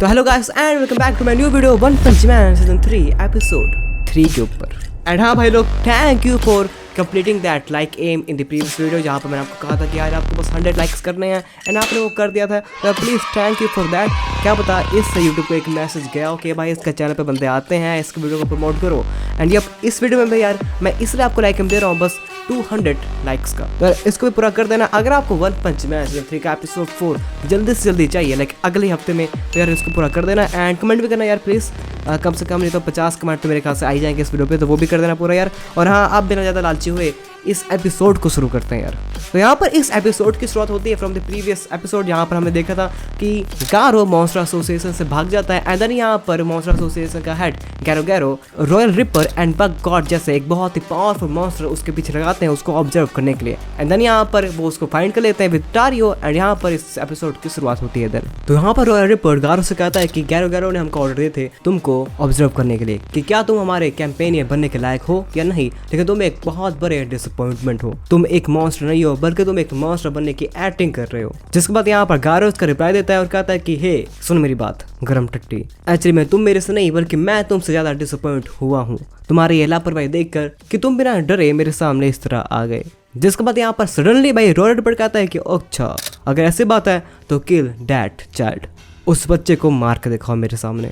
तो hello guys and welcome back to my new video one punch man season 3 episode 3 के ऊपर। And हाँ भाई लोग, thank you for completing that like aim in the previous video, जहाँ पर मैंने आपको कहा था कि यार आपको बस 100 लाइक्स करने हैं एंड आपने वो कर दिया था। तो please thank you for that. क्या पता इससे यूट्यूब को एक मैसेज गया हो कि भाई इसका चैनल पे बंदे आते हैं, इसके वीडियो को प्रमोट करो। एंड यप इस वीडियो में भाई यार मैं इसलिए आपको लाइक दे रहा हूँ बस 200 लाइक्स का, तो इसको भी पूरा कर देना। अगर आपको वन पंच मैन सीजन 3 का एपिसोड 4 जल्दी से जल्दी चाहिए लाइक अगले हफ्ते में, तो यार इसको पूरा कर देना। एंड कमेंट भी करना यार प्लीज़, कम से कम नहीं तो 50 कमेंट तो मेरे ख्याल से आ ही जाएंगे इस वीडियो पे, तो वो भी कर देना पूरा यार। और हाँ, आप बिना ज़्यादा लालची हुए इस एपिसोड को शुरू करते हैं यार। तो यहाँ पर इस एपिसोड की शुरुआत होती है फ्रॉम द प्रीवियस एपिसोड, यहाँ पर हमने देखा था कि गारो मॉन्स्टर एसोसिएशन से भाग जाता है। एंड देन यहाँ पर मॉन्स्टर एसोसिएशन का head Garou Royal Ripper and Bug God जैसे एक बहुत ही पावरफुल मॉन्स्टर उसके पीछे लगाते हैं उसको ऑब्जर्व करने के लिए। एंड देन यहाँ पर वो उसको फाइंड कर लेते हैं विद टारियो, एंड यहाँ पर इस एपिसोड की शुरुआत होती है। देन तो यहाँ पर रॉयल रिपर गारो से कहता है कि गैरो ने हमको ऑर्डर दिए थे तुमको ऑब्जर्व करने के लिए कि क्या तुम हमारे कैंपेनियन बनने के लायक हो या नहीं, लेकिन तुम एक बहुत बड़े डिसअपॉइंटमेंट हो, तुम एक मॉन्स्टर नहीं हो बल्कि तुम एक मॉन्स्टर बनने की एक्टिंग कर रहे हो। जिसके बाद यहाँ पर गारो उसका रिप्लाई देता है और कहता है कि हे सुन मेरी बात गरम टट्टी, एक्चुअली मैं तुम मेरे से नहीं बल्कि मैं तुमसे ज्यादा डिसअपॉइंट हुआ हूँ तुम्हारी ये लापरवाही देखकर कि तुम बिना डरे मेरे सामने इस तरह आ गए। जिसके बाद यहाँ पर सडनली भाई रॉयल रिपर कहता है कि अच्छा अगर ऐसी बात है तो किल दैट चाइल्ड, उस बच्चे को मार के दिखाओ मेरे सामने।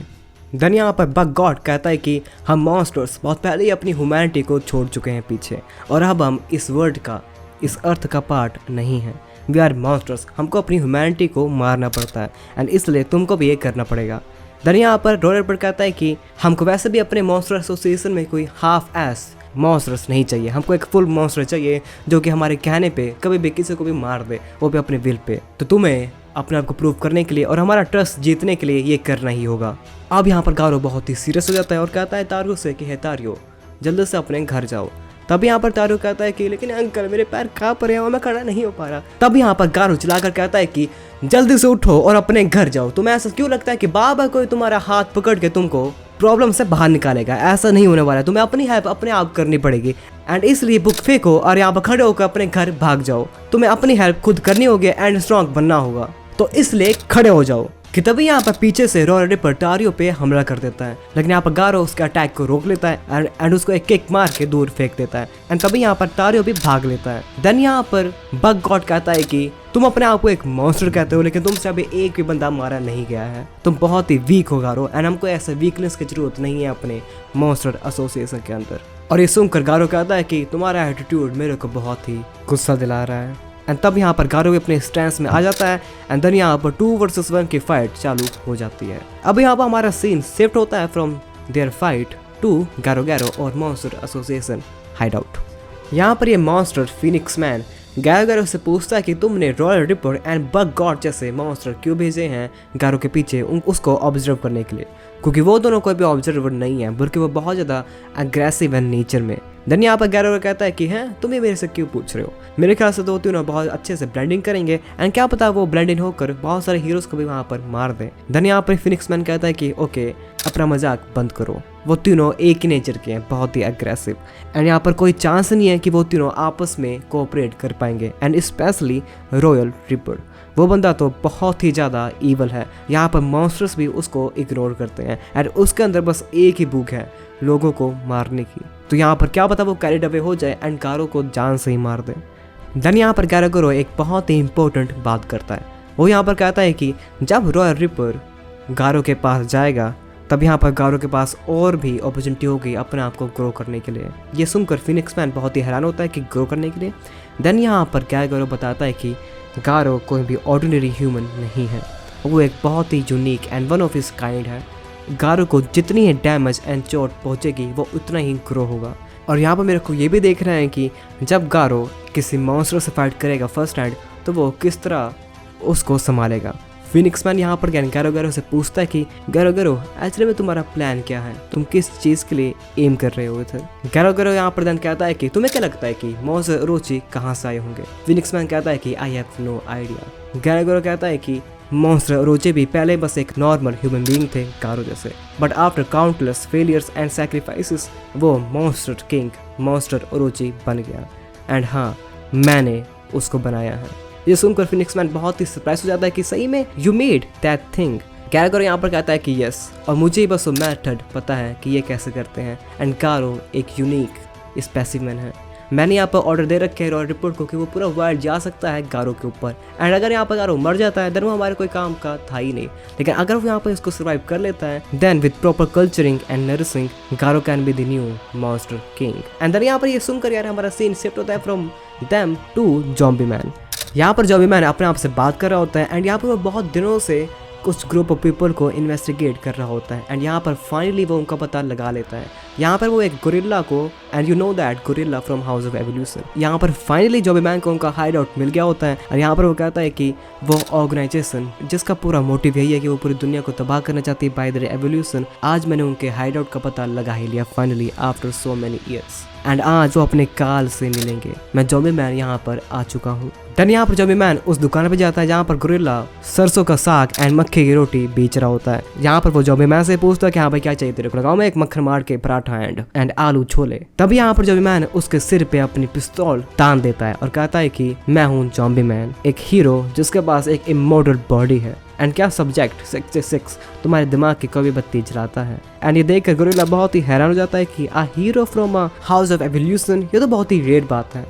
देन यहाँ पर बग गॉड कहता है कि हम मॉन्स्टर्स बहुत पहले ही अपनी ह्यूमैनिटी को छोड़ चुके हैं पीछे, और अब हम इस वर्ल्ड का इस अर्थ का पार्ट नहीं है। वी आर मॉन्स्टर्स, हमको अपनी ह्यूमैनिटी को मारना पड़ता है एंड इसलिए तुमको भी ये करना पड़ेगा। देन यहाँ पर रॉयल पर कहता है कि हमको वैसे भी अपने मॉन्स्टर एसोसिएशन में कोई हाफ एस मॉन्स्टर्स नहीं चाहिए, हमको एक फुल मॉन्स्टर चाहिए जो कि हमारे कहने पे कभी भी किसी को भी मार दे, वो भी अपने विल पे। तो तुम्हें अपने आप को प्रूव करने के लिए और हमारा ट्रस्ट जीतने के लिए ये करना ही होगा। अब यहाँ पर गारो बहुत ही सीरियस हो जाता है और कहता है तारियो से कि हे तारियो जल्दी से अपने घर जाओ। तब यहाँ पर तारियो कहता है कि लेकिन अंकल मेरे पैर कहाँ पर हैं, मैं खड़ा नहीं हो पा रहा। तब यहाँ पर गारो चिल्लाकर कहता है कि जल्दी से उठो और अपने घर जाओ। तुम्हें ऐसा क्यों लगता है कि बाबा कोई तुम्हारा हाथ पकड़ के तुमको प्रॉब्लम से बाहर निकालेगा? ऐसा नहीं होने वाला है, तुम्हें अपनी हेल्प अपने आप करनी पड़ेगी। एंड इसलिए बुक फेंको और यहाँ पर खड़े होकर अपने घर भाग जाओ। तुम्हें अपनी हेल्प खुद करनी होगी एंड स्ट्रॉन्ग बनना होगा, तो इसलिए खड़े हो जाओ। कि तभी यहाँ पर पीछे से रॉयल रिपर टारियो पे हमला कर देता है, लेकिन यहाँ पर गारो उसके अटैक को रोक लेता है एंड उसको एक किक मार के दूर फेंक देता है। एंड तभी यहाँ पर टारियो भी भाग लेता है। देन यहाँ पर बग गॉड कहता है कि तुम अपने आप को एक मॉन्स्टर कहते हो लेकिन तुमसे अभी एक भी बंदा मारा नहीं गया है, तुम बहुत ही वीक हो गारो, एंड हमको ऐसे वीकनेस की जरूरत नहीं है अपने मॉन्स्टर एसोसिएशन के अंदर। और ये सुनकर गारो कहता है कि तुम्हारा एटीट्यूड मेरे को बहुत ही गुस्सा दिला रहा है। एंड तब यहाँ पर गारो भी अपने स्टैंस में आ जाता है एंड देन यहाँ पर 2 वर्सेस 1 की फाइट चालू हो जाती है। अब यहाँ पर हमारा सीन शिफ्ट होता है from there fight to Gairo और मॉन्स्टर एसोसिएशन हाइड आउट। यहाँ पर ये मॉन्स्टर फिनिक्स मैन गैरो से पूछता है कि तुमने royal Ripper and Bug God जैसे मॉन्स्टर क्यों भेजे हैं गारो के पीछे उसको ऑब्जर्व करने के लिए, क्योंकि वो दोनों कोई भी ऑब्जर्वर नहीं है बल्कि वो बहुत ज़्यादा अग्रेसिव है नेचर में। देन यहाँ पर गैरो कहता है कि हैं तुम ये मेरे से क्यों पूछ रहे हो, मेरे ख्याल से तो तीनों बहुत अच्छे से ब्लेंडिंग करेंगे एंड क्या पता वो ब्लेंडिंग होकर बहुत सारे हीरोज को भी वहाँ पर मार दें। देन यहाँ पर फिनिक्स मैन कहता है कि ओके अपना मजाक बंद करो, वो तीनों एक ही नेचर के हैं, बहुत ही अग्रेसिव, एंड यहाँ पर कोई चांस नहीं है कि वो तीनों आपस में कोऑपरेट कर पाएंगे। एंड स्पेशली रॉयल रिपर, वो बंदा तो बहुत ही ज़्यादा ईवल है। यहाँ पर मॉन्स्टर्स भी उसको इग्नोर करते हैं एंड उसके अंदर बस एक ही भूख है लोगों को मारने की। तो यहाँ पर क्या पता वो कैरिड अवे हो जाए एंड गारो को जान से ही मार दे। देन यहाँ पर गैरो एक बहुत ही इंपॉर्टेंट बात करता है, वो यहाँ पर कहता है कि जब रॉयल रिपर गारो के पास जाएगा तब यहाँ पर गारो के पास और भी अपॉर्चुनिटी होगी अपने आप को ग्रो करने के लिए। ये सुनकर फिनिक्स मैन बहुत ही हैरान होता है कि ग्रो करने के लिए। देन यहाँ पर गैरो बताता है कि गारो कोई भी ऑर्डिनरी ह्यूमन नहीं है, वो एक बहुत ही unique and one of his kind है। गारो को जितनी ही डैमेज एंड चोट पहुंचेगी वो उतना ही ग्रो होगा। और यहाँ पर मेरे को ये भी देख रहे हैं कि जब गारो किसी मॉन्स्टर से फाइट करेगा फर्स्ट हैंड तो वो किस तरह उसको संभालेगा। फिनिक्स मैन यहाँ पर गैरो से पूछता है कि गैरो एक्चुअली में तुम्हारा प्लान क्या है, तुम किस चीज़ के लिए एम कर रहे हो इधर। गैरो यहाँ पर देन कहता है कि तुम्हें क्या लगता है कि मॉन्स्टर रोची कहाँ से आए होंगे। फिनिक्स मैन कहता है कि I have no idea. Gairo कहता है कि मॉन्स्टर रोचे भी पहले बस एक नॉर्मल ह्यूमन बीइंग थे गारो जैसे, but after countless failures and sacrifices वो मॉन्स्टर किंग मॉन्स्टर ओरोची बन गया। एंड हाँ, मैंने उसको बनाया है। ये सुनकर फिनिक्स मैन बहुत ही सरप्राइज हो जाता है कि सही में यू मेड दैट थिंग कैरागोरो यहाँ पर कहता है कि यस, और मुझे बस वो मेथड पता है कि ये कैसे करते हैं। एंड गारो एक यूनिक स्पेसिमेन है। मैंने यहाँ पर ऑर्डर दे रखे है रॉयल रिपोर्ट को कि वो पूरा वर्ल्ड जा सकता है गारो के ऊपर। एंड अगर यहाँ पर गारो मर जाता है देन वो हमारे कोई काम का था ही नहीं, लेकिन अगर वो यहाँ पर इसको सर्वाइव कर लेता है then with proper culturing and nourishing Garou can be the new monster king. And then यहाँ पर ये सुनकर यार हमारा सीन शिफ्ट होता है from them to zombie man. यहाँ पर ज़ॉम्बी मैन अपने आप से बात कर रहा होता है एंड यहाँ पर वो बहुत दिनों से कुछ ग्रुप ऑफ पीपल को इन्वेस्टिगेट कर रहा होता है। एंड यहाँ पर फाइनली वो उनका पता लगा लेता है। यहाँ पर वो एक गोरिल्ला को, and you know that gorilla from house of evolution, यहाँ पर फाइनली ज़ॉम्बी मैन को उनका हाइड आउट मिल गया होता है। और यहाँ पर वो कहता है कि वो ऑर्गेनाइजेशन जिसका पूरा मोटिव यही है कि वो पूरी दुनिया को तबाह करना चाहती है बाय द एवोल्यूशन, आज मैंने उनके हाइड आउट का पता लगा ही लिया finally after so many years. And आज वो अपने काल से मिलेंगे। मैं ज़ॉम्बी मैन यहाँ पर आ चुका हूँ। देन यहाँ पर ज़ॉम्बी मैन उस दुकान पे जाता है जहाँ पर गोरिल्ला सरसों का साग एंड मक्के की रोटी बेच रहा होता है। यहाँ पर वो ज़ॉम्बी मैन से पूछता है कि हाँ भाई क्या चाहिए तेरे को, लगाओ मैं एक मक्खन मार के पराठा एंड आलू छोले। तभी यहाँ पर ज़ॉम्बी मैन उसके सिर पे अपनी पिस्तौल तान देता है और कहता है कि मैं हूँ ज़ॉम्बी मैन, एक हीरो जिसके पास एक इमॉर्टल बॉडी है। एंड क्या सब्जेक्ट 66 तुम्हारे दिमाग की कभी बत्ती जलाता है। एंड ये देखकर गोरिल्ला बहुत ही हैरान हो जाता है कि a hero from a house of evolution, ये तो बहुत ही रेयर बात है।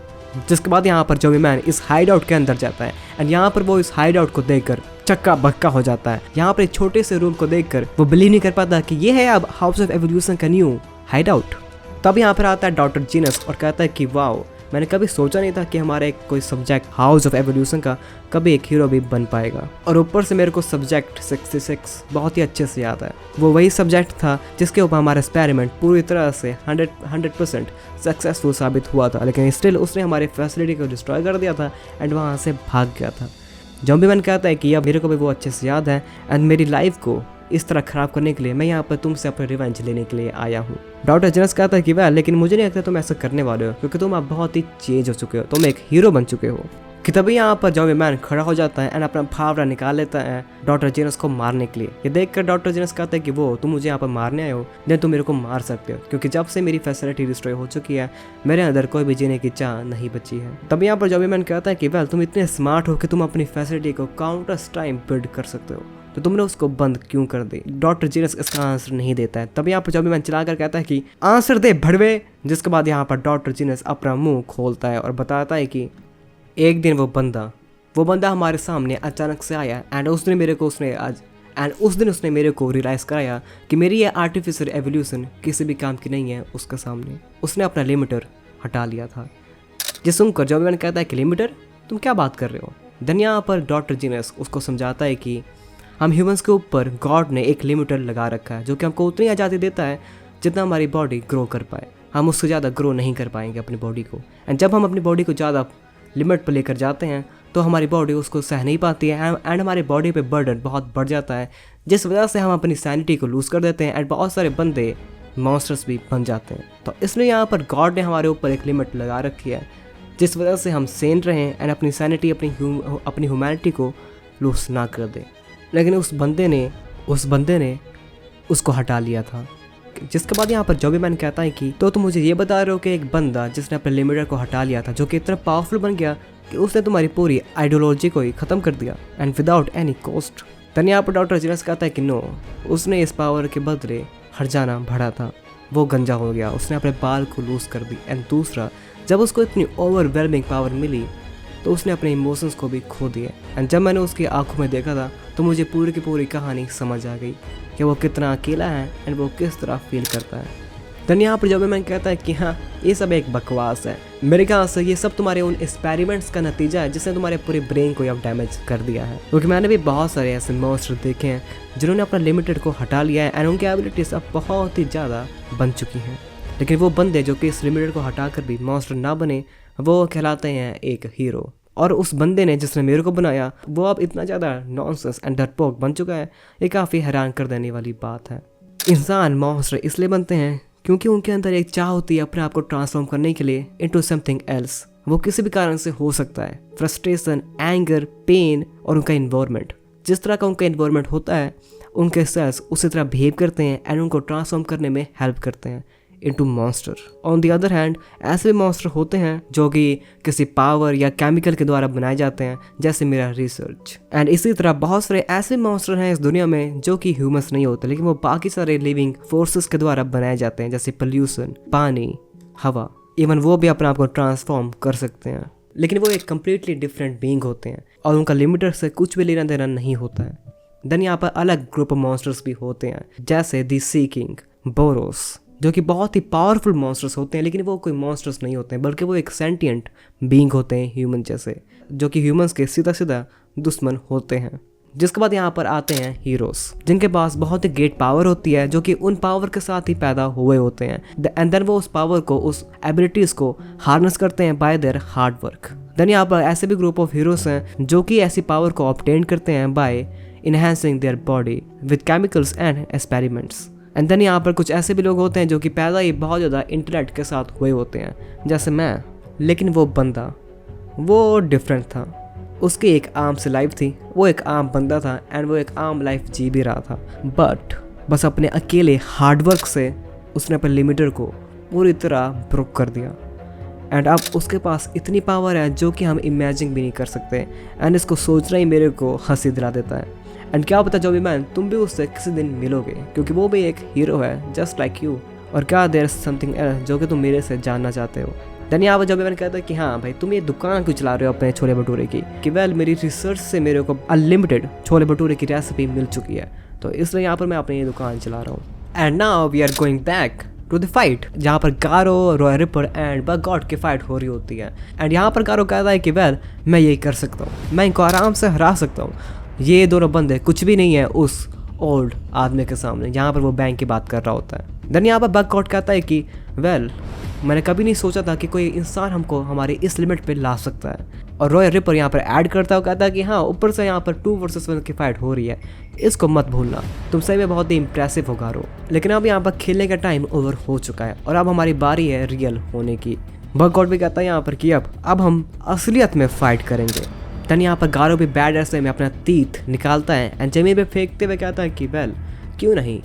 जिसके बाद यहाँ पर ज़ॉम्बी मैन इस हाइड आउट के अंदर जाता है एंड यहाँ पर वो इस हाइड आउट को देखकर चक्का बक्का हो जाता है। यहाँ पर एक छोटे से रूम को देखकर वो बिलीव नहीं कर पाता कि ये है अब हाउस ऑफ एवोल्यूशन का न्यू हाइड आउट। तब यहाँ पर आता है डॉक्टर जीनस और कहता है कि वाओ, मैंने कभी सोचा नहीं था कि हमारा एक कोई सब्जेक्ट हाउस ऑफ एवोल्यूशन का कभी एक हीरो भी बन पाएगा। और ऊपर से मेरे को सब्जेक्ट 66 बहुत ही अच्छे से याद है। वो वही सब्जेक्ट था जिसके ऊपर हमारा एक्सपेरिमेंट पूरी तरह से 100% सक्सेसफुल साबित हुआ था, लेकिन स्टिल उसने हमारी फैसिलिटी को डिस्ट्रॉय कर दिया था एंड वहाँ से भाग गया था। ज़ॉम्बी मैन कहता है कि अब मेरे को भी वो अच्छे से याद है एंड मेरी लाइफ को इस तरह खराब करने के लिए मैं यहाँ पर तुमसे अपने रिवेंज लेने के लिए आया हूँ। डॉक्टर जीनस कहता है कि वह लेकिन मुझे नहीं लगता तुम ऐसा करने वाले हो, क्योंकि तुम अब बहुत ही चेंज हो चुके हो, तुम एक हीरो बन चुके हो। कि तभी यहाँ पर ज़ॉम्बी मैन खड़ा हो जाता है एंड अपना फावड़ा निकाल लेता है डॉक्टर जीनस को मारने के लिए। ये देखकर डॉक्टर जीनस कहता है कि वो तुम मुझे यहाँ पर मारने आए हो, देन तुम मेरे को मार सकते हो, क्योंकि जब से मेरी फैसिलिटी डिस्ट्रॉय हो चुकी है मेरे अंदर कोई भी जीने की चाह नहीं बची है। तभी यहाँ पर ज़ॉम्बी मैन कहता है कि वेल तुम इतने स्मार्ट हो कि तुम अपनी फैसिलिटी को काउंटर्स टाइम बिल्ड कर सकते हो, तो तुमने उसको बंद क्यों कर दी। डॉक्टर जीनस इसका आंसर नहीं देता है। तब यहाँ पर ज़ॉम्बी मैन चलाकर कहता है कि आंसर दे भड़वे। जिसके बाद यहाँ पर डॉक्टर जीनस अपना मुंह खोलता है और बताता है कि एक दिन वो बंदा हमारे सामने अचानक से आया एंड उस दिन उसने मेरे को रियलाइज़ कराया कि मेरी ये आर्टिफिशियल एवोल्यूशन किसी भी काम की नहीं है उसके सामने। उसने अपना लिमिटर हटा लिया था। ये सुनकर ज़ॉम्बी मैन कहता है कि लिमिटर, तुम क्या बात कर रहे हो। देन यहाँ पर डॉक्टर जीनस उसको समझाता है कि हम ह्यूमंस के ऊपर गॉड ने एक लिमिटर लगा रखा है जो कि हमको उतनी आज़ादी देता है जितना हमारी बॉडी ग्रो कर पाए। हम उससे ज़्यादा ग्रो नहीं कर पाएंगे अपनी बॉडी को। एंड जब हम अपनी बॉडी को ज़्यादा लिमिट पर लेकर जाते हैं तो हमारी बॉडी उसको सह नहीं पाती है एंड हमारी बॉडी पे बर्डन बहुत बढ़ जाता है, जिस वजह से हम अपनी सैनिटी को लूज़ कर देते हैं एंड बहुत सारे बंदे मॉन्स्टर्स भी बन जाते हैं। तो इसलिए यहाँ पर गॉड ने हमारे ऊपर एक लिमिट लगा रखी है जिस वजह से हम सेन रहें एंड अपनी सैनिटी अपनी ह्यूमैनिटी को लूज ना कर दें। लेकिन उस बंदे ने उसको हटा लिया था। जिसके बाद यहाँ पर ज़ॉम्बी मैन कहता है कि तो तुम मुझे ये बता रहे हो कि एक बंदा जिसने अपने लिमिटर को हटा लिया था जो कि इतना पावरफुल बन गया कि उसने तुम्हारी पूरी आइडियोलॉजी को ही ख़त्म कर दिया एंड विदाउट एनी कॉस्ट। तब यहाँ पर डॉक्टर जीनस कहता है कि नो, उसने इस पावर के बदले हर्जाना भरा था, वो गंजा हो गया, उसने अपने बाल को लूज कर दी। एंड दूसरा, जब उसको इतनी ओवरवेलमिंग पावर मिली तो उसने अपने इमोशंस को भी खो दिए। एंड जब मैंने उसकी आंखों में देखा था तो मुझे पूरी की पूरी कहानी समझ आ गई कि वो कितना अकेला है एंड वो किस तरह फील करता है। देन यहाँ पर ज़ॉम्बी मैन कहता है कि हाँ, ये सब एक बकवास है, मेरे ख्याल से ये सब तुम्हारे उन एक्सपेरिमेंट्स का नतीजा है जिसने तुम्हारे पूरे ब्रेन को अब डैमेज कर दिया है। क्योंकि मैंने भी बहुत सारे ऐसे मॉन्स्टर देखे हैं जिन्होंने अपना लिमिटेड को हटा लिया है एंड उनकी एबिलिटीज अब बहुत ही ज़्यादा बन चुकी हैं। लेकिन वो बंदे जो कि इस लिमिटेड को हटा कर भी मॉन्स्टर ना बने, वो कहलाते हैं एक हीरो। और उस बंदे ने जिसने मेरे को बनाया वो अब इतना ज़्यादा नॉनसेंस एंड डरपोक बन चुका है, ये काफ़ी हैरान कर देने वाली बात है। इंसान मॉन्स्टर इसलिए बनते हैं क्योंकि उनके अंदर एक चाह होती है अपने आप को ट्रांसफॉर्म करने के लिए इनटू समथिंग एल्स। वो किसी भी कारण से हो सकता है, फ्रस्ट्रेशन, एंगर, पेन और उनका इन्वायरमेंट। जिस तरह का उनका इन्वायरमेंट होता है उनके सेल्स उसी तरह बिहेव करते हैं एंड उनको ट्रांसफॉर्म करने में हेल्प करते हैं। Into monster. On the other hand ऐसे भी मॉन्स्टर होते हैं जो कि किसी पावर या केमिकल के द्वारा बनाए जाते हैं, जैसे मेरा रिसर्च। एंड इसी तरह बहुत सारे ऐसे मॉन्स्टर हैं इस दुनिया में जो कि ह्यूमंस नहीं होते, लेकिन वो बाकी सारे लिविंग फोर्सेस के द्वारा बनाए जाते हैं, जैसे पोल्यूशन, पानी, हवा। इवन वो भी अपने आप को ट्रांसफॉर्म कर सकते हैं, लेकिन वो एक कम्प्लीटली डिफरेंट बीइंग होते हैं और उनका लिमिटर से कुछ भी लेना देना नहीं होता है। देन यहाँ पर अलग ग्रुप ऑफ मॉन्स्टर्स भी होते हैं, जैसे दी सी किंग, बोरोस, जो कि बहुत ही पावरफुल मॉन्स्टर्स होते हैं, लेकिन वो कोई मॉन्स्टर्स नहीं होते हैं, बल्कि वो एक सेंटिएंट बीइंग होते हैं ह्यूमन जैसे, जो कि ह्यूमंस के सीधा सीधा दुश्मन होते हैं। जिसके बाद यहाँ पर आते हैं हीरोस, जिनके पास बहुत ही ग्रेट पावर होती है, जो कि उन पावर के साथ ही पैदा हुए होते हैं। एंड देन वो उस पावर को, उस एबिलिटीज को हार्नेस करते हैं by their hard work. Then यहाँ पर ऐसे भी ग्रुप ऑफ हीरोज हैं जो कि ऐसी पावर को ऑब्टेन करते हैं by enhancing their body with chemicals and experiments. And then यहाँ पर कुछ ऐसे भी लोग होते हैं जो कि पैदा ही बहुत ज़्यादा इंटेलेक्ट के साथ हुए होते हैं, जैसे मैं। लेकिन वो बंदा वो डिफरेंट था, उसकी एक आर्म से लाइफ थी, वो एक आर्म बंदा था एंड वो एक आर्म लाइफ जी भी रहा था, बट बस अपने अकेले हार्डवर्क से उसने अपने लिमिटर को पूरी तरह ब्रोक कर दिया। एंड अब उसके पास इतनी पावर है जो कि हम इमेजिन भी नहीं कर सकते, एंड इसको सोचना ही मेरे को हंसी दिला देता है। एंड क्या पता जॉबी मैन तुम भी उससे किसी दिन मिलोगे, क्योंकि वो भी एक हीरो है जस्ट लाइक यू। और क्या देयर इज समथिंग एल्स जो कि तुम मेरे से जानना चाहते हो। देन यहाँ पर जॉबी मैन कहता है कि हाँ भाई तुम ये दुकान क्यों चला रहे हो अपने छोले भटूरे की, कि वेल मेरी रिसर्च से मेरे को अनलिमिटेड छोले भटूरे की रेसिपी मिल चुकी है, तो इसलिए यहाँ पर मैं अपनी ये दुकान चला रहा हूँ। And now we are going back to the fight, जहाँ पर Garou, Roy Ripper and Bug God की फाइट हो रही होती है। एंड यहाँ पर गारो कहता है कि वेल मैं यही कर सकता हूँ, मैं इनको आराम से हरा सकता हूँ, ये दोनों बंदे कुछ भी नहीं है उस ओल्ड आदमी के सामने, जहाँ पर वो बैंक की बात कर रहा होता है। देन यहाँ पर बग गॉड कहता है कि वेल मैंने कभी नहीं सोचा था कि कोई इंसान हमको हमारी इस लिमिट पे ला सकता है। और रॉय रिपर यहाँ पर ऐड करता है, कहता है कि हाँ ऊपर से यहाँ पर 2 वर्सेस 1 की फाइट हो रही है, इसको मत भूलना, तुम सही में बहुत ही इंप्रेसिव हो गारो। लेकिन अब यहाँ पर खेलने का टाइम ओवर हो चुका है और अब हमारी बारी है रियल होने की। बग गॉड भी कहता है यहाँ पर कि अब हम असलियत में फाइट करेंगे। देन यहाँ पर गारो भी बैड ऐसे में अपना तीत निकालता है एंड जमीन पे फेंकते हुए कहता है कि वेल क्यों नहीं,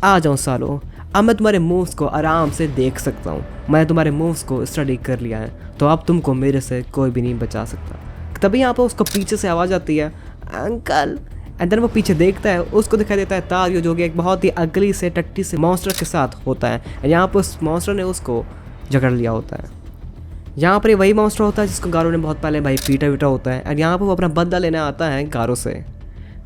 आ जाओ सालो, अब मैं तुम्हारे मूव्स को आराम से देख सकता हूँ, मैंने तुम्हारे मूव्स को स्टडी कर लिया है, तो अब तुमको मेरे से कोई भी नहीं बचा सकता। तभी यहाँ पर उसको पीछे से आवाज़ आती है अंकल। एंड देन वो पीछे देखता है, उसको दिखाई देता है तारियो, जो कि एक बहुत ही अगली से टट्टी से मॉन्स्टर के साथ होता है। यहाँ पर उस मॉन्स्टर ने उसको जकड़ लिया होता है। यहाँ पर वही मॉन्स्टर होता है जिसको गारो ने बहुत पहले भाई पीटा होता है। एंड यहाँ पर वो अपना बदला लेने आता है गारो से।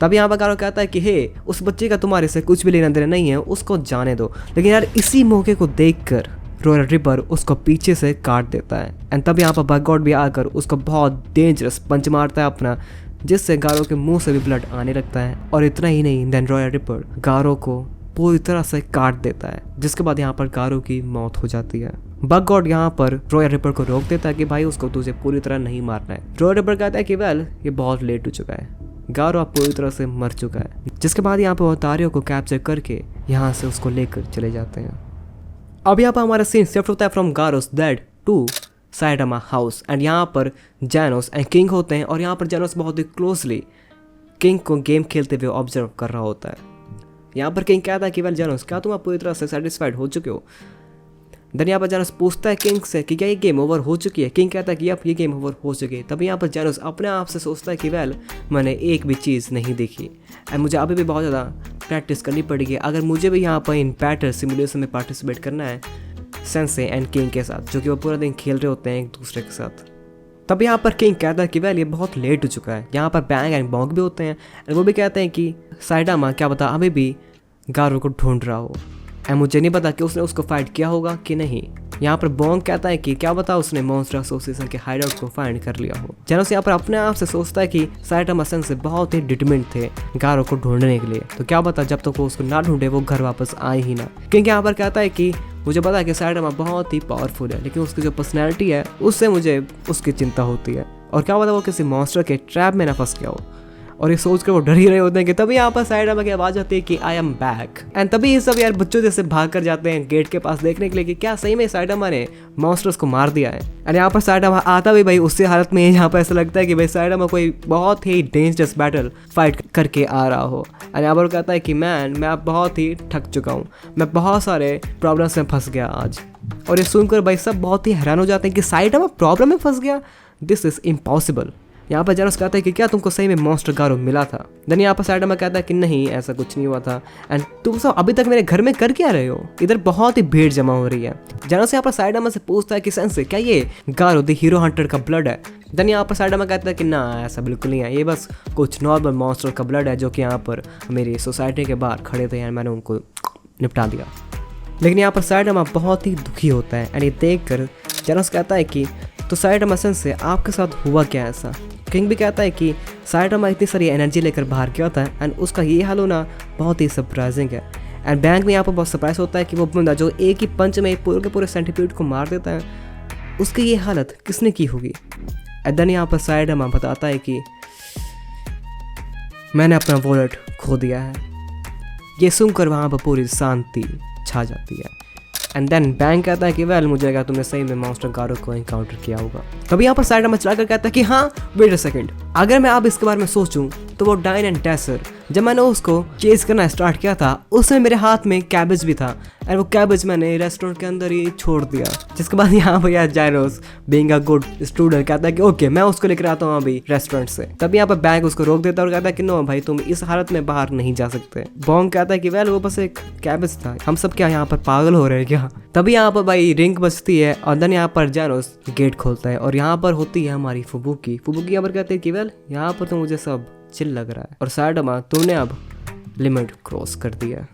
तब यहाँ पर गारो कहता है कि हे उस बच्चे का तुम्हारे से कुछ भी लेना देना नहीं है, उसको जाने दो। लेकिन यार इसी मौके को देखकर रॉय रिपर उसको पीछे से काट देता है। एंड तब यहाँ पर बग गॉड भी आकर उसको बहुत डेंजरस पंच मारता है अपना, जिससे गारो के मुंह से भी ब्लड आने लगता है। और इतना ही नहीं, देन रॉय रिपर गारो को पूरी तरह से काट देता है, जिसके बाद यहाँ पर गारो की मौत हो जाती है। बग गॉड यहाँ पर रॉय रिपर को रोक देता है कि भाई उसको तुझे पूरी तरह नहीं मारना है। रॉय रिपर कहता है कि वेल ये बहुत लेट हो चुका है, गारो अब पूरी तरह से मर चुका है। जिसके बाद यहाँ पर वो तारियो को कैप्चर करके यहाँ से उसको लेकर चले जाते हैं। अब यहाँ पर हमारा सीन शिफ्ट होता है from Garou's dead to Saitama house. And यहाँ पर जेनोस एंड किंग होते हैं और यहाँ पर जेनोस बहुत ही क्लोजली किंग को गेम खेलते हुए ऑब्जर्व कर रहा होता है। यहाँ पर किंग कहता है कि वेल जेनोस क्या तुम आप पूरी तरह से सेटिस्फाइड हो चुके हो। देन यहाँ पर जेनोस पूछता है किंग से कि क्या ये गेम ओवर हो चुकी है। किंग कहता है कि अब ये गेम ओवर हो चुकी है। तभी यहाँ पर जेनोस अपने आप से सोचता है कि वेल मैंने एक भी चीज़ नहीं देखी एंड मुझे अभी भी बहुत ज़्यादा प्रैक्टिस करनी पड़ेगी अगर मुझे भी यहाँ पर इन बैटल सिमुलेशन में पार्टिसिपेट करना है सेंसे एंड किंग के साथ, जो कि वो पूरा दिन खेल रहे होते हैं एक दूसरे के साथ। तब यहाँ पर किंग कहता है कि वेल ये बहुत लेट हो चुका है। यहाँ पर बैंग एंड बॉन्ग भी होते हैं एंड वो भी कहते हैं कि साइडामा क्या पता अभी भी गारो को ढूंढ रहा हो एंड मुझे नहीं पता कि उसने उसको फाइट किया होगा कि नहीं। यहाँ पर बॉन्ग कहता है कि क्या पता उसने मॉन्स्टर एसोसिएशन के हाइडआउट को फाइंड कर लिया हो। जेनोस यहाँ पर अपने आप से सोचता है कि साइडामा सेंसे बहुत ही डिटरमिन्ड थे गारो को ढूंढने के लिए, तो क्या पता जब तक वो उसको ना ढूंढे वो घर वापस आए ही ना। क्योंकि यहाँ पर कहता है कि मुझे पता है कि साइडामा बहुत ही पावरफुल है, लेकिन उसकी जो पर्सनैलिटी है उससे मुझे उसकी चिंता होती है, और क्या पता वो किसी मॉन्स्टर के ट्रैप में ना फंस गया हो। और ये सोच कर वो डर ही रहे होते हैं कि तभी यहाँ पर साइडामा की आवाज आती है कि आई एम बैक। एंड तभी ये सब यार बच्चों जैसे भाग कर जाते हैं गेट के पास देखने के लिए कि क्या सही में साइडामा ने मॉन्स्टर्स को मार दिया है। एंड यहाँ पर साइडामा आता भी भाई उसी हालत में, यहाँ पर ऐसा लगता है कि भाई साइडामा कोई बहुत ही डेंजरस बैटल फाइट करके आ रहा हो। एंड यहाँ पर कहता है कि मैन मैं अब बहुत ही थक चुका हूँ, मैं बहुत सारे प्रॉब्लम्स में फंस गया आज। और ये सुनकर भाई सब बहुत ही हैरान हो जाते हैं कि साइडामा प्रॉब्लम में फंस गया, दिस इज इम्पॉसिबल। यहाँ पर जेनोस कहता है कि क्या तुमको सही में मॉन्स्टर गारो मिला था? देन यहाँ पर साइडामा कहता है कि नहीं ऐसा कुछ नहीं हुआ था, एंड तुम सब अभी तक मेरे घर में कर क्या रहे हो? इधर बहुत ही भीड़ जमा हो रही है। जेनोस यहाँ पर साइडामा से पूछता है कि सेंसे क्या ये गारो द हीरो हंटर का ब्लड है? देन यहाँ पर साइडामा कहता है कि ना ऐसा बिल्कुल नहीं है, ये बस कुछ नॉर्मल मॉन्स्टर का ब्लड है जो कि यहाँ पर मेरी सोसाइटी के बाहर खड़े थे, मैंने उनको निपटा दिया। लेकिन यहाँ पर साइडामा बहुत ही दुखी होता है एंड ये देख कर जेनोस कहता है कि तो साइडामा सेंसे आपके साथ हुआ क्या ऐसा? किंग भी कहता है कि साइडामा इतनी सारी एनर्जी लेकर बाहर गया था एंड उसका ये हाल होना बहुत ही सरप्राइजिंग है। एंड बैंक में यहाँ पर बहुत सरप्राइज होता है कि वो बंदा जो एक ही पंच में पूरे के पूरे सेंटीपीड को मार देता है, उसकी ये हालत किसने की होगी? एंड देन यहाँ पर साइडामा बताता है कि मैंने अपना वॉलेट खो दिया है। ये सुनकर वहाँ पर पूरी शांति छा जाती है। एंड देन बैंक कहता है कि वेल मुझे लगा तुमने सही में मॉन्स्टर गारो को एनकाउंटर किया होगा। तभी यहाँ पर साइडामा चलाकर कहता है कि हाँ वेट अ सेकंड, अगर मैं अब इसके बारे में सोचूं तो वो डाइन एंड डैसर जब मैंने उसको चेज करना स्टार्ट किया था उसमें मेरे हाथ में कैबेज भी था एंड वो कैबेज मैंने रेस्टोरेंट के अंदर ही छोड़ दिया। जिसके बाद यहाँ पर यार जेनोस बीइंग अ गुड स्टूडेंट कहता है कि ओके मैं उसको लेकर आता हूँ अभी रेस्टोरेंट से। तभी यहाँ पर बैंक उसको रोक देता है और कहता है कि नो भाई तुम इस हालत में बाहर नहीं जा सकते। बॉन्ग कहता है कि वेल वो बस एक कैबेज था, हम सब क्या यहाँ पर पागल हो रहे हैं क्या? तभी यहाँ पर भाई रिंग बजती है और देन यहाँ पर जेनोस गेट खोलता है और यहाँ पर होती है हमारी फुबुकी। यहाँ पर कहते हैं कि वेल यहाँ पर तो मुझे सब चिल लग रहा है और साइडामा तुमने अब लिमिट क्रॉस कर दिया।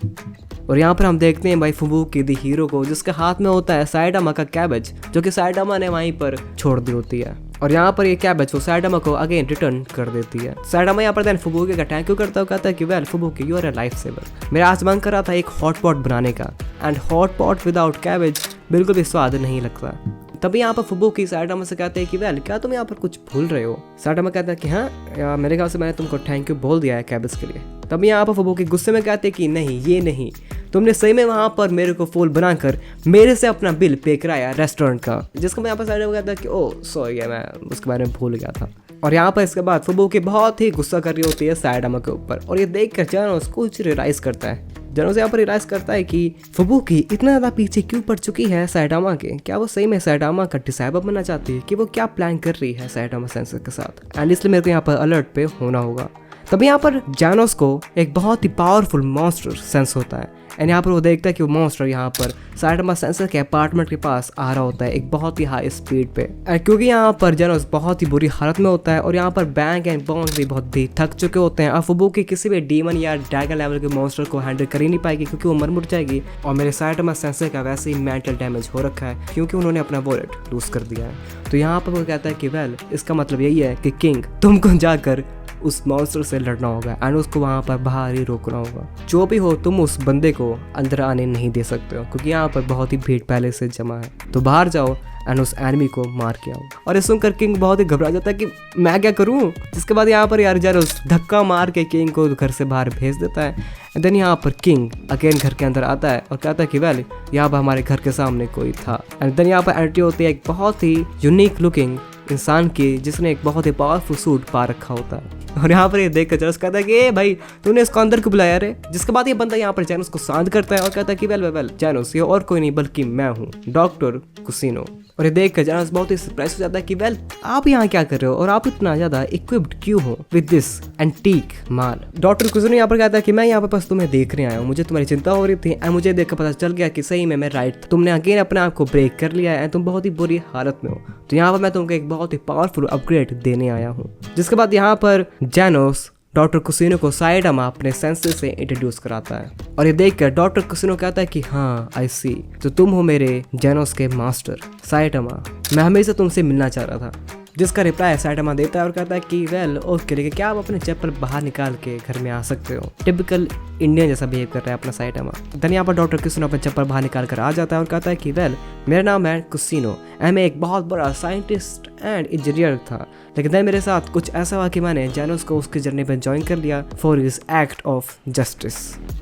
और यहाँ पर हम देखते हैं भाई फुबुकी द हीरो को जिसके हाथ में होता है साइडामा का कैबेज जो कि साइडामा ने वहीं पर छोड़ दी होती है। और यहाँ पर ये कैबेज वो साइडामा को अगेन रिटर्न कर देती है। साइडामा यहाँ पर देन फुबुकी का थैंक यू करता है, कहता है कि well Fubuki you are a life saver. मेरा आज मन कर रहा था एक हॉट पॉट बनाने का and hot pot without cabbage बिल्कुल भी स्वाद नहीं लगता। तभी यहाँ पर फुबुकी साइडामा से कहते हैं कि वेल क्या तुम यहाँ पर कुछ भूल रहे हो? साइडामा कहता है कि हाँ मेरे ख्याल से मैंने तुमको थैंक यू बोल दिया है कैबेज के लिए। तभी यहाँ पर फुबुकी गुस्से में कहते हैं कि नहीं ये नहीं, तुमने सही में वहाँ पर मेरे को फूल बनाकर मेरे से अपना बिल पे कराया रेस्टोरेंट का। जिसको मैं यहाँ पर साइडामा कहता है कि ओह सॉरी मैं उसके बारे में भूल गया था। और यहाँ पर इसके बाद फुबुकी बहुत ही गुस्सा कर रही होती है साइडामा के ऊपर और ये देख कर जेनोस कुछ रियलाइज करता है। जेनोस यहाँ पर रियलाइज करता है कि फुबुकी इतना ज़्यादा पीछे क्यों पड़ चुकी है साइडामा के। क्या वो सही में साइडामा का डिसाइबर बनना चाहती है कि वो क्या प्लान कर रही है साइडामा सेंसर के साथ? एंड इसलिए मेरे को यहाँ पर अलर्ट पे होना होगा। तभी यहाँ पर जेनोस को एक बहुत ही पावरफुल मॉन्स्टर सेंस होता है एंड यहाँ पर वो देखता है कि वो मॉन्स्टर यहाँ पर साइडामा सेंसर के अपार्टमेंट के पास आ रहा होता है एक बहुत ही हाई स्पीड पे। क्योंकि यहाँ पर जेनोस बहुत ही बुरी हालत में होता है और यहाँ पर बैंक एंड बॉन्ग भी बहुत ही थक चुके होते हैं। फुबुकी किसी भी डीमन या ड्रैगन लेवल के मॉन्स्टर को हैंडल कर ही नहीं पाएगी क्योंकि वो मर मुट जाएगी और मेरे साइडामा सेंसर का वैसे ही मेंटल डैमेज हो रखा है क्योंकि उन्होंने अपना वॉलेट लूज कर दिया है। तो यहाँ पर वो कहता है कि वेल इसका मतलब यही है कि किंग तुमको जाकर उस मॉन्स्टर से लड़ना होगा एंड उसको वहाँ पर बाहर ही रोकना होगा। जो भी हो तुम उस बंदे को अंदर आने नहीं दे सकते हो क्योंकि यहाँ पर बहुत ही भीड़ पहले से जमा है, तो बाहर जाओ एंड उस एनिमी को मार के आओ। और ये सुनकर किंग बहुत ही घबरा जाता है कि मैं क्या करूँ। जिसके बाद यहाँ पर यार जेनोस धक्का मार के किंग को घर से बाहर भेज देता है एंड देन यहाँ पर किंग अगेन घर के अंदर आता है और कहता है कि वेल यहाँ पर हमारे घर के सामने कोई था। एंड देन यहाँ पर एंट्री होती है एक बहुत ही यूनिक लुकिंग इंसान की जिसने एक बहुत ही पावरफुल सूट पा रखा होता है। और यहाँ पर ये देख कर जेनोस कहता है कि भाई तूने इसको अंदर क्यों बुलाया रे? जिसके बाद ये बंदा यहाँ पर जेनोस को शांत करता है और कहता है कि वेल जेनोस ये और कोई नहीं बल्कि मैं हूँ डॉक्टर कुसिनो। और ये देख कर जेनोस बहुत ही सरप्राइज हो जाता है कि वेल आप यहाँ क्या कर रहे हो और आप इतना ज्यादा इक्विप्ड क्यों हो विद दिस एंटीक माल? डॉक्टर कुसिनो यहाँ पर कहता है कि मैं यहाँ पर बस तुम्हें देखने आया हूँ, मुझे तुम्हारी चिंता हो रही थी एंड मुझे देख कर पता चल गया कि सही में मैं राइट, तुमने अगेन अपने आप को ब्रेक कर लिया है, तुम बहुत ही बुरी हालत में हो, तो यहाँ पर मैं तुमको एक बहुत ही पावरफुल अपग्रेड देने आया हूँ। जिसके बाद यहाँ पर जेनोस डॉक्टर कुसिनो को साइडामा अपने सेंसेस से इंट्रोड्यूस कराता है और ये देखकर डॉक्टर कुसिनो कहता है कि हाँ आई सी, तो तुम हो मेरे जेनोस के मास्टर साइडामा, मैं हमेशा तुमसे मिलना चाह रहा था। जिसका रिप्लाई साइटामा देता है और कहता है कि वेल ओके, लेकिन क्या आप अपने चप्पल बाहर निकाल के घर में आ सकते हो। टिपिकल इंडियन जैसा बिहेव कर रहा है अपना साइटामा। देन यहाँ पर डॉक्टर कुसिनो अपने चप्पल बाहर निकाल कर आ जाता है और कहता है कि वेल मेरा नाम है कुसिनो एंड मैं एक बहुत बड़ा साइंटिस्ट एंड इंजीनियर था, लेकिन देन मेरे साथ कुछ ऐसा हुआ कि मैंने जेनोस को उसके जर्नी पर ज्वाइन कर लिया for his act of justice.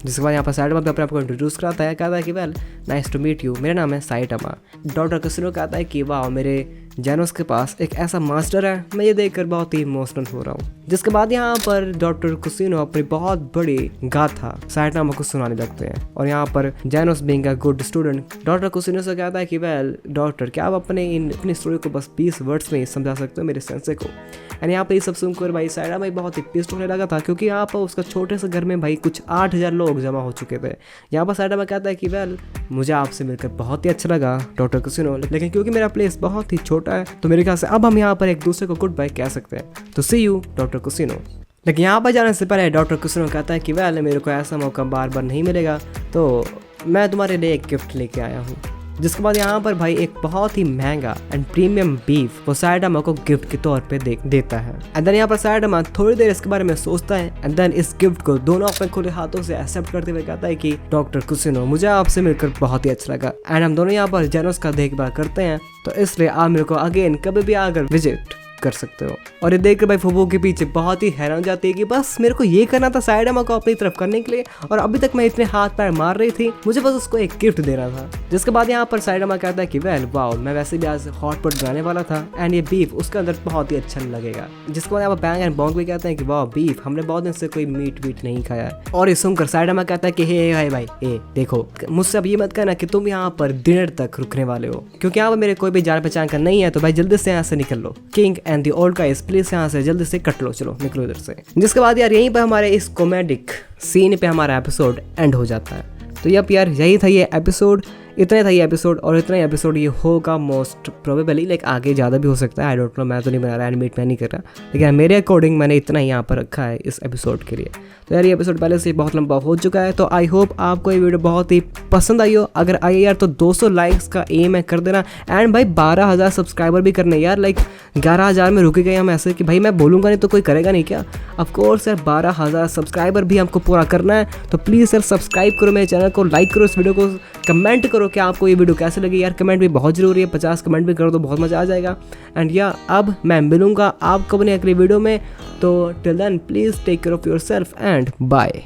जिसके बाद यहाँ पर साइटामा अपने आप को इंट्रोड्यूस कराता है, कहता है कि well nice to meet you, मेरा नाम है साइटामा। डॉक्टर कुसिनो कहता है कि वाह, मेरे जेनोस के पास एक ऐसा मास्टर है, मैं ये देखकर बहुत ही इमोशनल हो रहा हूँ। जिसके बाद यहाँ पर डॉक्टर कुसिनो अपनी बहुत बड़ी गाथा साइटामा को सुनाने लगते हैं और यहाँ पर Genos being a good student doctor Kuseno से कहता है कि वेल डॉक्टर, क्या आप अपनी स्टोरी को बस 20 वर्ड्स में ही समझा सकते हो मेरे सेंसे को। एंड यहाँ पर ये सब सुनकर भाई साइटामा बहुत ही पिस्ट होने लगा था, क्योंकि यहाँ पर उसका छोटे से घर में भाई कुछ 8000 लोग जमा हो चुके थे। यहाँ पर साइटामा कहता है कि वेल मुझे आपसे मिलकर बहुत ही अच्छा लगा डॉक्टर कुसिनो, लेकिन क्योंकि मेरा प्लेस बहुत ही छोटा है तो मेरे ख्याल से अब हम यहाँ पर एक दूसरे को गुड बाय कह सकते हैं, तो सी यू डॉक्टर कुसिनो। लेकिन यहाँ पर जाने से पहले डॉक्टर कुसिनो कहता है कि वेल मेरे को ऐसा मौका बार बार नहीं मिलेगा, तो मैं तुम्हारे लिए एक गिफ्ट लेके आया हूँ। जिसके बाद यहाँ पर भाई एक बहुत ही महंगा एंड प्रीमियम बीफ वो साइटामा को गिफ्ट के तौर पे देता है। एंड देन यहाँ पर साइटामा थोड़ी देर इसके बारे में सोचता है एंड देन इस गिफ्ट को दोनों अपने खुले हाथों से एक्सेप्ट करते हुए कहता है कि डॉक्टर कुसिनो, मुझे आपसे मिलकर बहुत ही अच्छा लगा एंड हम दोनों यहाँ पर जेनोस का देखभाल करते हैं, तो इसलिए आप मेरे को अगेन कभी भी आकर विजिट कर सकते हो। और ये देखकर भाई फुफू के पीछे बहुत ही हैरान हो जाती है कि बस मेरे को ये करना था साइटामा को अपनी तरफ करने के लिए, और अभी तक मैं इतने हाथ पैर मार रही थी, मुझे बस उसको एक गिफ्ट देना था। जिसके बाद यहाँ पर साइटामा कहता है कि वेल वाओ, मैं वैसे भी आज हॉटपॉट बनाने वाला था एंड ये बीफ उसके अंदर बहुत ही अच्छा लगेगा। जिसके बाद यहाँ पर बैंग एंड बॉन्ग भी कहते हैं कि वाह बीफ, हमने बहुत दिन से कोई मीट वीट नहीं खाया है। और ये सुनकर साइटामा कहता है कि हे भाई ए देखो, मुझसे अब ये मत कहना कि तुम यहाँ पर डिनर तक रुकने वाले हो, क्योंकि यहाँ पर मेरे कोई भी जान पहचान का नहीं है, तो भाई जल्दी से यहाँ से निकल लो। King and the old guys please यहाँ से जल्दी से कट लो, चलो निकलो इधर से। जिसके बाद यार यहीं पर हमारे इस कॉमेडिक सीन पे हमारा एपिसोड एंड हो जाता है। तो यप यार यही था ये एपिसोड, इतना था ये एपिसोड, और इतना ही एपिसोड ये होगा मोस्ट प्रोबेबली, लाइक आगे ज़्यादा भी हो सकता है, आई डोंट नो, मैं तो नहीं बना रहा, एनिमेट मैं नहीं कर रहा, लेकिन मेरे अकॉर्डिंग मैंने इतना ही यहाँ पर रखा है इस एपिसोड के लिए। तो यार ये एपिसोड पहले से बहुत लंबा हो चुका है, तो आई होप आपको ये वीडियो बहुत ही पसंद आई हो। अगर आई यार तो 200 लाइक्स का एम है कर देना, एंड भाई 12,000 सब्सक्राइबर भी करने यार, लाइक 11,000 में रुके गए हम ऐसे कि भाई मैं बोलूँगा नहीं तो कोई करेगा नहीं क्या। ऑफकोर्स यार 12,000 सब्सक्राइबर भी हमको पूरा करना है, तो प्लीज़ यार सब्सक्राइब करो मेरे चैनल को, लाइक करो इस वीडियो को, कमेंट करो कि आपको ये वीडियो कैसे लगी यार, कमेंट भी बहुत ज़रूरी है, 50 कमेंट भी कर दो, बहुत मज़ा आ जाएगा। एंड या अब मैं मिलूँगा आपको अपनी अगली वीडियो में, तो till then please take care of yourself and bye.